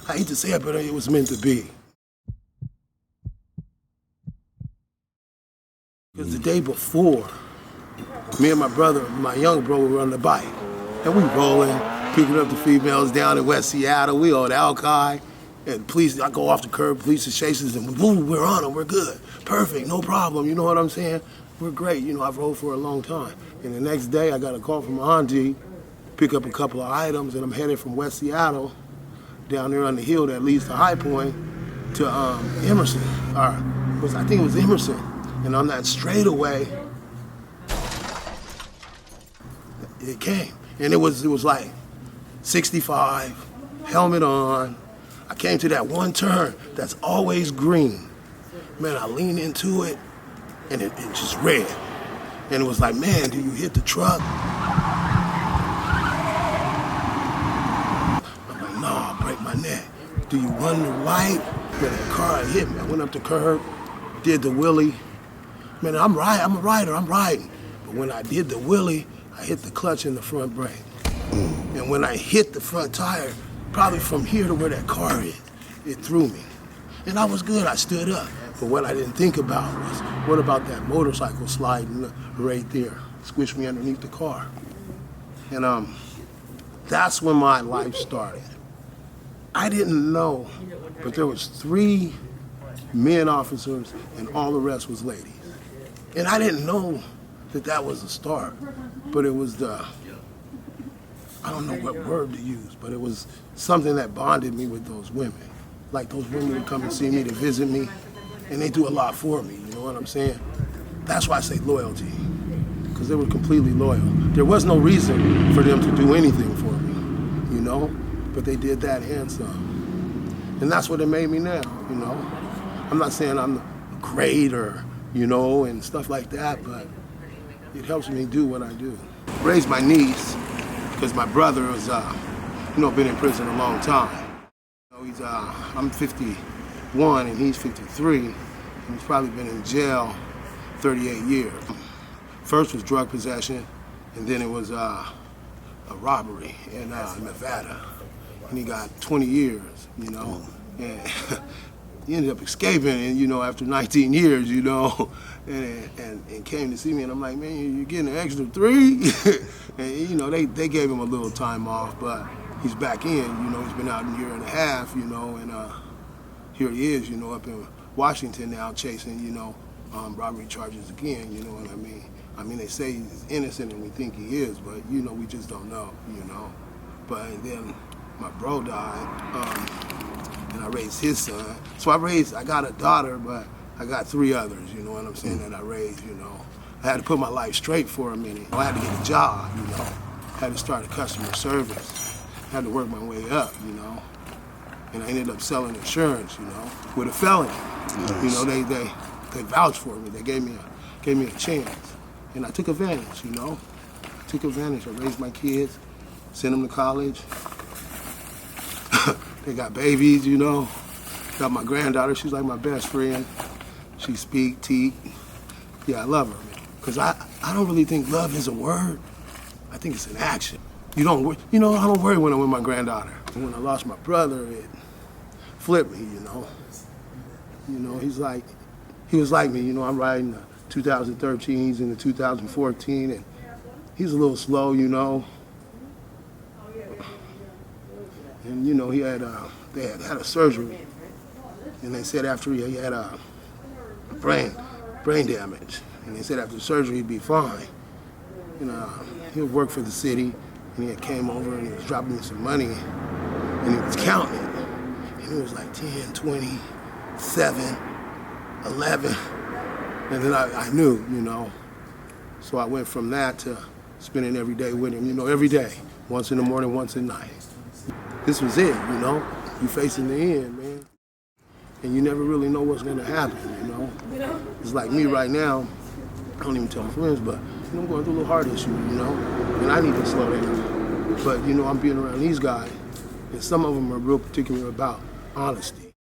I hate to say it, but it was meant to be. Because the day before, me and my brother, my young bro, were on the bike. And we rolling, picking up the females down in West Seattle. We on Alki. And police, I go off the curb, police is chasing us, and boom, we're on them, we're good. Perfect, no problem, you know what I'm saying? We're great, you know, I've rode for a long time. And the next day, I got a call from my auntie, pick up a couple of items, and I'm headed from West Seattle down there on the hill that leads to High Point to Emerson, I think it was Emerson. And on that straightaway, it came. And it was like 65, helmet on. I came to that one turn that's always green. Man, I leaned into it, and it just red. And it was like, man, do you hit the truck? I'm like, no, I'll break my neck. Do you run the light? Man, the car hit me. I went up the curb, did the wheelie. Man, I'm a rider, I'm riding. But when I did the wheelie, I hit the clutch in the front brake. And when I hit the front tire, probably from here to where that car hit, it threw me. And I was good, I stood up. But what I didn't think about was, what about that motorcycle sliding right there? Squished me underneath the car. And that's when my life started. I didn't know, but there was 3 men officers and all the rest was ladies. And I didn't know that was the start, but it was I don't know what word to use, but it was something that bonded me with those women. Like those women would come and see me to visit me, and they do a lot for me, you know what I'm saying? That's why I say loyalty, because they were completely loyal. There was no reason for them to do anything for me, you know? But they did that and some. And that's what it made me now, you know? I'm not saying I'm great or, you know, and stuff like that, but it helps me do what I do. Raised my niece, because my brother has, been in prison a long time. You know, I'm 51 and he's 53, and he's probably been in jail 38 years. First was drug possession, and then it was a robbery in Nevada, and he got 20 years, you know, and he ended up escaping, and you know, after 19 years, you know, and came to see me, and I'm like, man, you're getting an extra 3? And you know, they gave him a little time off, but he's back in, you know, he's been out a year and a half, you know, and here he is, you know, up in Washington now chasing, you know, robbery charges again, you know what I mean? I mean, they say he's innocent and we think he is, but you know, we just don't know, you know. But then my bro died, and I raised his son. So I got a daughter, but I got 3 others, you know what I'm saying, that I raised, you know. I had to put my life straight for a minute. I had to get a job, you know. I had to start a customer service. I had to work my way up, you know. And I ended up selling insurance, you know, with a felony. Nice. You know, they vouched for me. They gave me a chance. And I took advantage, you know. I took advantage. I raised my kids, sent them to college. They got babies, you know. Got my granddaughter, she's like my best friend. She speak, teak. Yeah, I love her. Because I don't really think love is a word. I think it's an action. I don't worry when I'm with my granddaughter. When I lost my brother, it flipped me, you know. You know, he was like me, you know, I'm riding the 2013, he's in the 2014, and he's a little slow, you know. And, you know, they had a surgery, and they said after he had a brain damage, and they said after the surgery he'd be fine. And he would work for the city, and he had came over and he was dropping me some money, and he was counting it. And it was like 10, 20, 7, 11. And then I knew, you know. So I went from that to spending every day with him, you know, every day. Once in the morning, once at night. This was it, you know. You facing the end, man. And you never really know what's gonna happen, you know. It's like me right now, I don't even tell my friends, but you know, I'm going through a little heart issue, you know. And I need to slow down. But you know, I'm being around these guys, and some of them are real particular about honesty.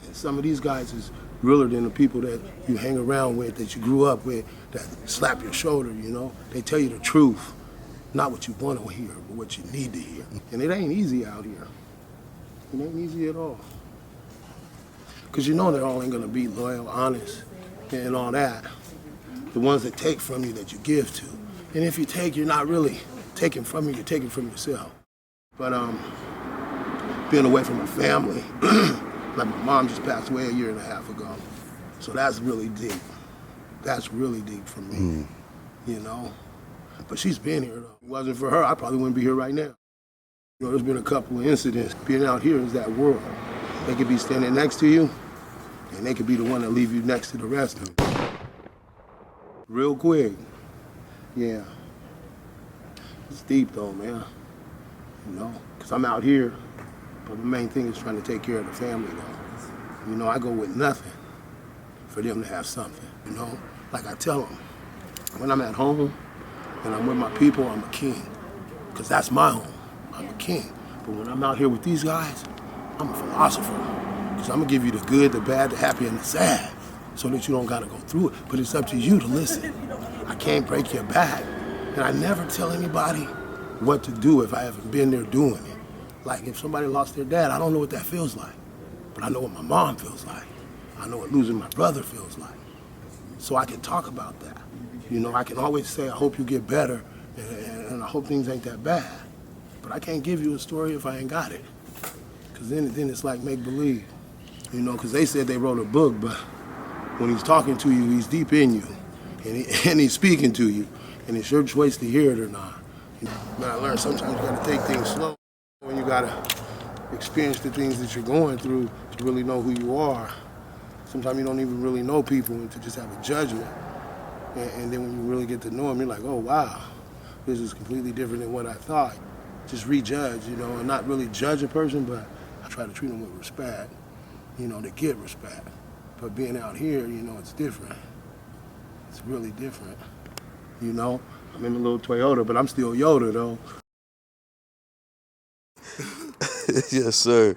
And some of these guys is realer than the people that you hang around with, that you grew up with, that slap your shoulder, you know. They tell you the truth, not what you want to hear, but what you need to hear. And it ain't easy out here. It ain't easy at all. Because you know they all ain't going to be loyal, honest, and all that. The ones that take from you that you give to. And if you take, you're not really taking from you, you're taking from yourself. But being away from my family, like my mom just passed away 1.5 years ago. So that's really deep. That's really deep for me, you know? But she's been here, though. If it wasn't for her, I probably wouldn't be here right now. You know, there's been a couple of incidents. Being out here is that world. They could be standing next to you, and they could be the one that leave you next to the rest of them. Real quick. Yeah. It's deep, though, man. You know? Because I'm out here, but the main thing is trying to take care of the family, though. You know, I go with nothing for them to have something, you know? Like I tell them, when I'm at home and I'm with my people, I'm a king. Because that's my home. I'm a king. But when I'm out here with these guys, I'm a philosopher. Because I'm going to give you the good, the bad, the happy, and the sad so that you don't got to go through it. But it's up to you to listen. I can't break your back. And I never tell anybody what to do if I haven't been there doing it. Like if somebody lost their dad, I don't know what that feels like. But I know what my mom feels like. I know what losing my brother feels like. So I can talk about that. You know, I can always say, I hope you get better, and I hope things ain't that bad. But I can't give you a story if I ain't got it. Because then it's like make-believe. You know, because they said they wrote a book, but when he's talking to you, he's deep in you. And he's speaking to you. And it's your choice to hear it or not. You know, but I learned sometimes you got to take things slow. When you got to experience the things that you're going through to really know who you are. Sometimes you don't even really know people and to just have a judgment. And then when you really get to know them, you're like, oh, wow, this is completely different than what I thought. Just rejudge, you know, and not really judge a person, but I try to treat them with respect, you know, to get respect. But being out here, you know, it's different. It's really different. You know, I'm in a little Toyota, but I'm still Yoda, though. Yes, sir.